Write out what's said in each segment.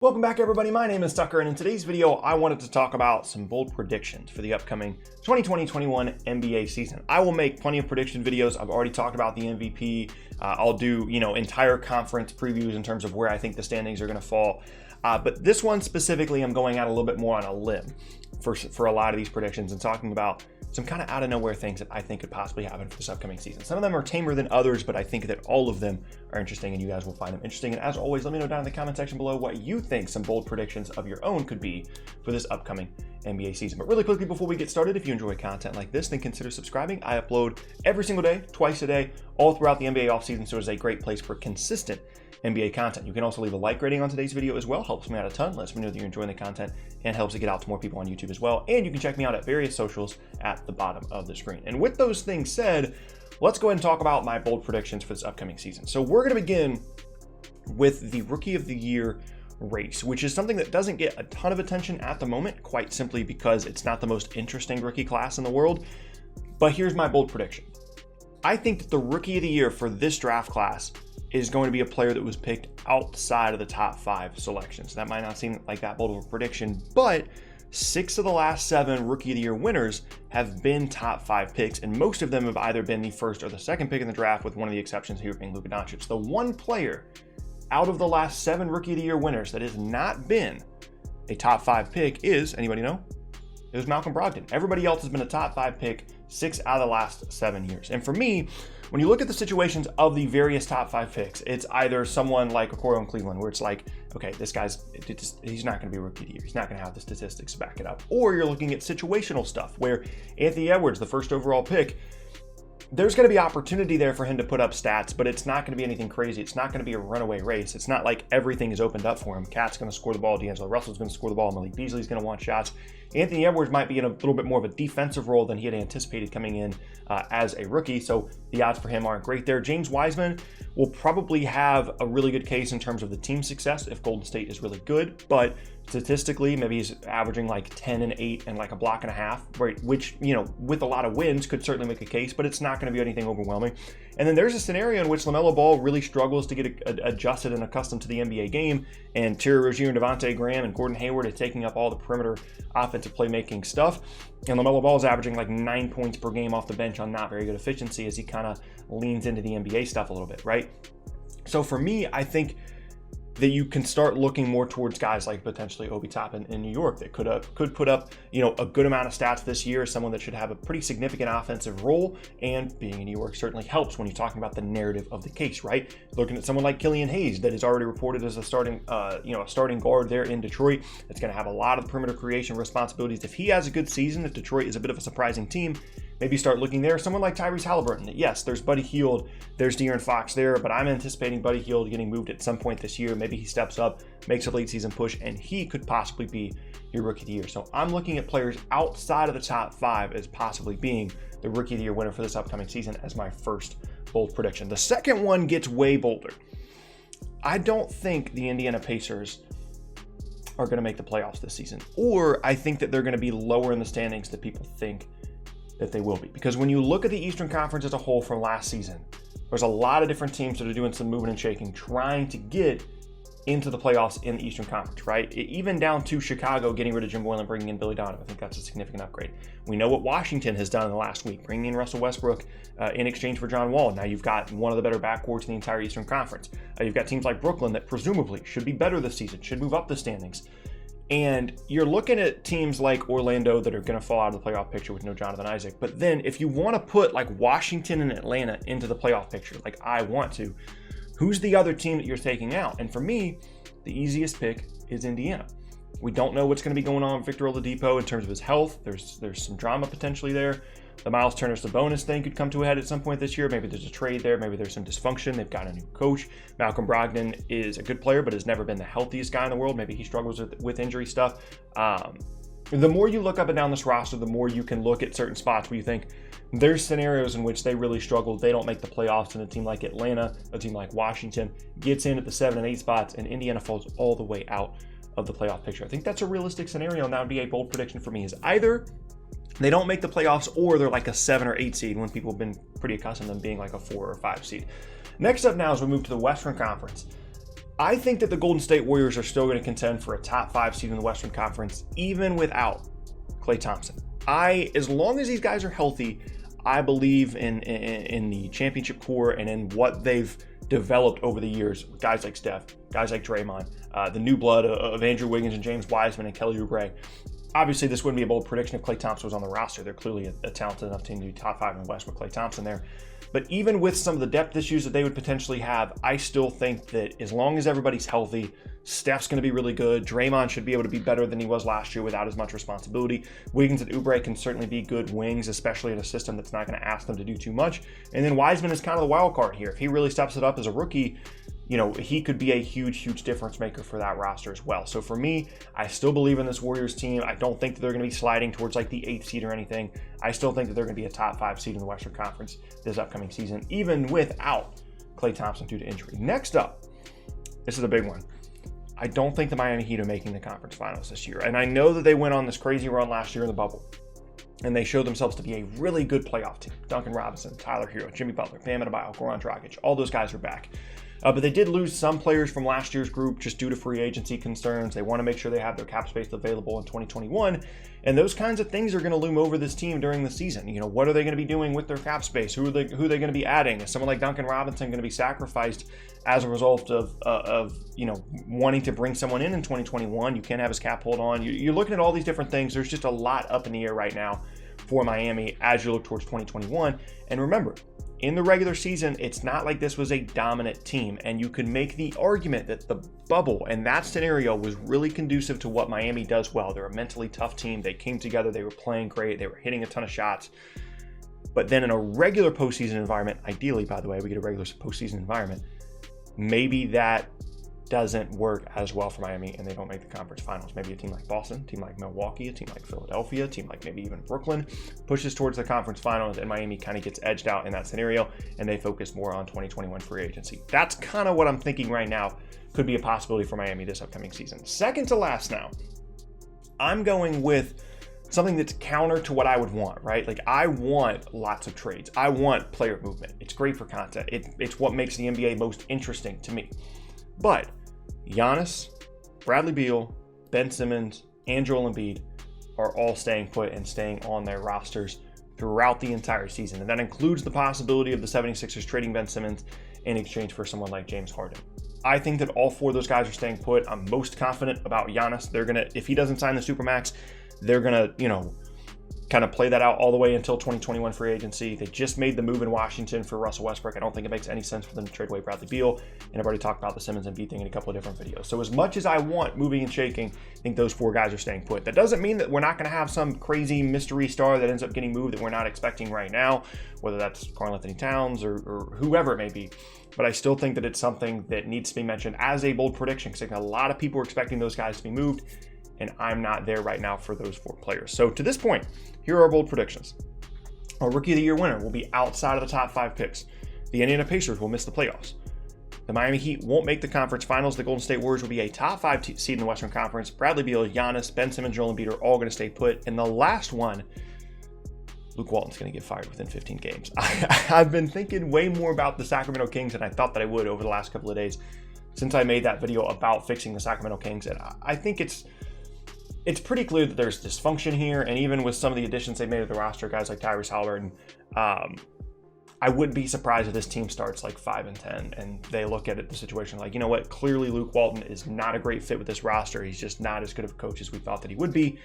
Welcome back, everybody. My name is Tucker, and in today's video, I wanted to talk about some bold predictions for the upcoming 2020-21 NBA season. I will make plenty of prediction videos. I've already talked about the MVP. I'll do, entire conference previews in terms of where I think the standings are going to fall. But this one specifically, I'm going out a little bit more on a limb for a lot of these predictions and talking about some kind of out of nowhere things that I think could possibly happen for this upcoming season. Some of them are tamer than others, but I think that all of them are interesting and you guys will find them interesting. And as always, let me know down in the comment section below what you think some bold predictions of your own could be for this upcoming NBA season. But really quickly before we get started, if you enjoy content like this, then consider subscribing. I upload every single day, twice a day, all throughout the NBA offseason, so it's a great place for consistent NBA content. You can also leave a like rating on today's video as well. Helps me out a ton. Lets me know that you're enjoying the content and helps it get out to more people on YouTube as well. And you can check me out at various socials at the bottom of the screen. And with those things said, let's go ahead and talk about my bold predictions for this upcoming season. So we're going to begin with the Rookie of the Year race, which is something that doesn't get a ton of attention at the moment, quite simply because it's not the most interesting rookie class in the world. But here's my bold prediction. I think that the Rookie of the Year for this draft class is going to be a player that was picked outside of the top 5 selections. That might not seem like that bold of a prediction, but 6 of the last 7 Rookie of the Year winners have been top 5 picks, and most of them have either been the first or the second pick in the draft, with one of the exceptions here being Luka Doncic. The one player out of the last 7 Rookie of the Year winners that has not been a top 5 pick is, anybody know? It was Malcolm Brogdon. Everybody else has been a top 5 pick 6 out of the last 7 years. And for me, when you look at the situations of the various top 5 picks, it's either someone like Okoro in Cleveland, where it's like, okay, this guy's, he's not going to be a Rookie of the Year. He's not going to have the statistics to back it up. Or you're looking at situational stuff, where Anthony Edwards, the first overall pick, there's going to be opportunity there for him to put up stats, but it's not going to be anything crazy. It's not going to be a runaway race. It's not like everything is opened up for him. Cat's going to score the ball. D'Angelo Russell's going to score the ball. Malik Beasley's going to want shots. Anthony Edwards might be in a little bit more of a defensive role than he had anticipated coming in as a rookie, so the odds for him aren't great there. James Wiseman will probably have a really good case in terms of the team success if Golden State is really good, but statistically, maybe he's averaging like 10 and 8 and like a block and a half, right? Which, with a lot of wins could certainly make a case, but it's not going to be anything overwhelming. And then there's a scenario in which LaMelo Ball really struggles to get adjusted and accustomed to the NBA game, and Terry Rozier and Devontae Graham and Gordon Hayward are taking up all the perimeter offensive playmaking stuff. And LaMelo Ball is averaging like 9 points per game off the bench on not very good efficiency as he kind of leans into the NBA stuff a little bit, right? So for me, I think that you can start looking more towards guys like potentially Obi Toppin in New York that could put up, a good amount of stats this year, someone that should have a pretty significant offensive role, and being in New York certainly helps when you're talking about the narrative of the case, right? Looking at someone like Killian Hayes that is already reported as a starting guard there in Detroit, that's going to have a lot of perimeter creation responsibilities. If he has a good season, if Detroit is a bit of a surprising team, maybe start looking there. Someone like Tyrese Halliburton. Yes, there's Buddy Hield, there's De'Aaron Fox there, but I'm anticipating Buddy Hield getting moved at some point this year. Maybe he steps up, makes a late season push, and he could possibly be your Rookie of the Year. So I'm looking at players outside of the top 5 as possibly being the Rookie of the Year winner for this upcoming season as my first bold prediction. The second one gets way bolder. I don't think the Indiana Pacers are going to make the playoffs this season, or I think that they're going to be lower in the standings than people think that they will be. Because when you look at the Eastern Conference as a whole from last season, there's a lot of different teams that are doing some moving and shaking, trying to get into the playoffs in the Eastern Conference, right? Even down to Chicago getting rid of Jim Boylan, bringing in Billy Donovan. I think that's a significant upgrade. We know what Washington has done in the last week, bringing in Russell Westbrook in exchange for John Wall. Now you've got one of the better backcourts in the entire Eastern Conference. You've got teams like Brooklyn that presumably should be better this season, should move up the standings. And you're looking at teams like Orlando that are going to fall out of the playoff picture with no Jonathan Isaac. But then if you want to put like Washington and Atlanta into the playoff picture, like I want to, who's the other team that you're taking out? And for me, the easiest pick is Indiana. We don't know what's going to be going on with Victor Oladipo in terms of his health. There's some drama potentially there. The Miles Turner Sabonis thing could come to a head at some point this year. Maybe there's a trade there. Maybe there's some dysfunction. They've got a new coach. Malcolm Brogdon is a good player, but has never been the healthiest guy in the world. Maybe he struggles with injury stuff. The more you look up and down this roster, the more you can look at certain spots where you think there's scenarios in which they really struggle. They don't make the playoffs, and a team like Atlanta, a team like Washington gets in at the 7 and 8 spots, and Indiana falls all the way out of the playoff picture. I think that's a realistic scenario, and that would be a bold prediction for me, is either they don't make the playoffs or they're like a 7 or 8 seed when people have been pretty accustomed to them being like a 4 or 5 seed. Next up now as we move to the Western Conference. I think that the Golden State Warriors are still going to contend for a top 5 seed in the Western Conference, even without Klay Thompson. As long as these guys are healthy, I believe in the championship core and in what they've developed over the years. Guys like Steph, guys like Draymond, the new blood of Andrew Wiggins and James Wiseman and Kelly Oubre. Obviously, this wouldn't be a bold prediction if Klay Thompson was on the roster. They're clearly a talented enough team to be top 5 in the West with Klay Thompson there. But even with some of the depth issues that they would potentially have, I still think that as long as everybody's healthy, Steph's going to be really good. Draymond should be able to be better than he was last year without as much responsibility. Wiggins and Oubre can certainly be good wings, especially in a system that's not going to ask them to do too much. And then Wiseman is kind of the wild card here. If he really steps it up as a rookie, he could be a huge difference maker for that roster as well. So for me, I still believe in this Warriors team. I don't think that they're going to be sliding towards like the 8th seed or anything. I still think that they're going to be a top 5 seed in the Western Conference this upcoming season, even without Klay Thompson due to injury. Next up, this is a big one. I don't think the Miami Heat are making the conference finals this year. And I know that they went on this crazy run last year in the bubble, and they showed themselves to be a really good playoff team. Duncan Robinson, Tyler Hero, Jimmy Butler, Bam Adebayo, Goran Dragic, all those guys are back. But they did lose some players from last year's group just due to free agency concerns. They want to make sure they have their cap space available in 2021. And those kinds of things are going to loom over this team during the season. What are they going to be doing with their cap space? Who are they going to be adding? Is someone like Duncan Robinson going to be sacrificed as a result of wanting to bring someone in 2021? You can't have his cap hold on. You're looking at all these different things. There's just a lot up in the air right now for Miami as you look towards 2021. And remember, in the regular season, it's not like this was a dominant team, and you could make the argument that the bubble and that scenario was really conducive to what Miami does well. They're a mentally tough team. They came together. They were playing great. They were hitting a ton of shots. But then in a regular postseason environment, ideally, by the way, we get a regular postseason environment, maybe that doesn't work as well for Miami and they don't make the conference finals. Maybe a team like Boston, a team like Milwaukee, a team like Philadelphia, a team like maybe even Brooklyn pushes towards the conference finals and Miami kind of gets edged out in that scenario and they focus more on 2021 free agency. That's kind of what I'm thinking right now could be a possibility for Miami this upcoming season. Second to last now, I'm going with something that's counter to what I would want, right? Like I want lots of trades. I want player movement. It's great for content. It's what makes the NBA most interesting to me. But Giannis, Bradley Beal, Ben Simmons, and Joel Embiid are all staying put and staying on their rosters throughout the entire season. And that includes the possibility of the 76ers trading Ben Simmons in exchange for someone like James Harden. I think that all 4 of those guys are staying put. I'm most confident about Giannis. If he doesn't sign the Supermax, they're going to, kind of play that out all the way until 2021 free agency. They just made the move in Washington for Russell Westbrook. I don't think it makes any sense for them to trade away Bradley Beal. And I've already talked about the Simmons and Embiid thing in a couple of different videos. So as much as I want moving and shaking, I think those 4 guys are staying put. That doesn't mean that we're not going to have some crazy mystery star that ends up getting moved that we're not expecting right now, whether that's Karl-Anthony Towns or whoever it may be. But I still think that it's something that needs to be mentioned as a bold prediction because I think a lot of people are expecting those guys to be moved. And I'm not there right now for those 4 players. So to this point, here are our bold predictions. Our Rookie of the Year winner will be outside of the top 5 picks. The Indiana Pacers will miss the playoffs. The Miami Heat won't make the conference finals. The Golden State Warriors will be a top 5 seed in the Western Conference. Bradley Beal, Giannis, Ben Simmons, Joel Embiid are all going to stay put. And the last one, Luke Walton's going to get fired within 15 games. I've been thinking way more about the Sacramento Kings than I thought that I would over the last couple of days since I made that video about fixing the Sacramento Kings. And I think it's pretty clear that there's dysfunction here, and even with some of the additions they made to the roster, guys like Tyrese Halliburton, I wouldn't be surprised if this team starts like 5-10, and they look at the situation like, you know what, clearly Luke Walton is not a great fit with this roster. He's just not as good of a coach as we thought that he would be,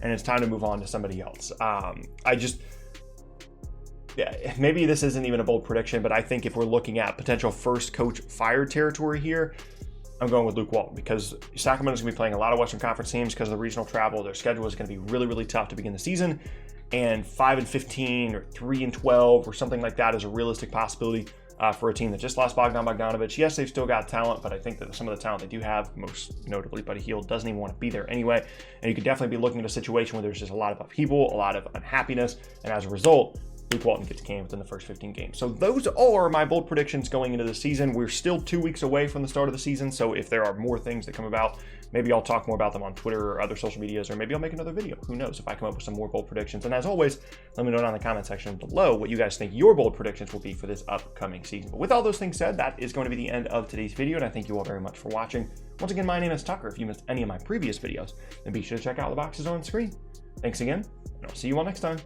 and it's time to move on to somebody else. Maybe this isn't even a bold prediction, but I think if we're looking at potential first coach fired territory here, I'm going with Luke Walton because Sacramento's going to be playing a lot of Western Conference teams because of the regional travel. Their schedule is going to be really, really tough to begin the season. And 5-15 or 3-12 or something like that is a realistic possibility for a team that just lost Bogdan Bogdanovic. Yes, they've still got talent, but I think that some of the talent they do have, most notably Buddy Hield, doesn't even want to be there anyway. And you could definitely be looking at a situation where there's just a lot of upheaval, a lot of unhappiness, and as a result, Luke Walton gets canned within the first 15 games. So those are my bold predictions going into the season. We're still 2 weeks away from the start of the season, so if there are more things that come about, maybe I'll talk more about them on Twitter or other social medias, or maybe I'll make another video. Who knows if I come up with some more bold predictions. And as always, let me know down in the comment section below what you guys think your bold predictions will be for this upcoming season. But with all those things said, that is going to be the end of today's video, and I thank you all very much for watching. Once again, my name is Tucker. If you missed any of my previous videos, then be sure to check out the boxes on screen. Thanks again, and I'll see you all next time.